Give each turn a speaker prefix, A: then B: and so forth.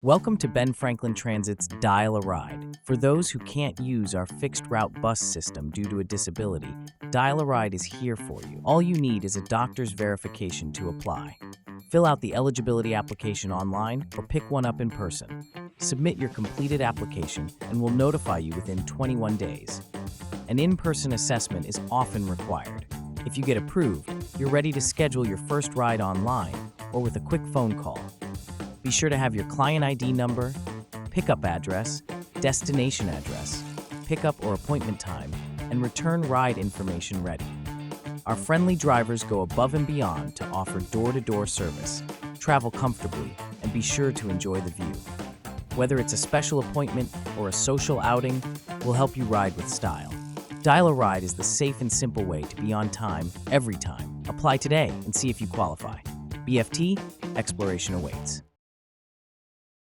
A: Welcome to Ben Franklin Transit's Dial a Ride. For those who can't use our fixed route bus system due to a disability, Dial a Ride is here for you. All you need is a doctor's verification to apply. Fill out the eligibility application online or pick one up in person. Submit your completed application and we'll notify you within 21 days. An in-person assessment is often required. If you get approved, you're ready to schedule your first ride online or with a quick phone call. Be sure to have your client ID number, pickup address, destination address, pickup or appointment time, and return ride information ready. Our friendly drivers go above and beyond to offer door-to-door service. Travel comfortably and be sure to enjoy the view. Whether it's a special appointment or a social outing, we'll help you ride with style. Dial a Ride is the safe and simple way to be on time every time. Apply today and see if you qualify. BFT, exploration awaits.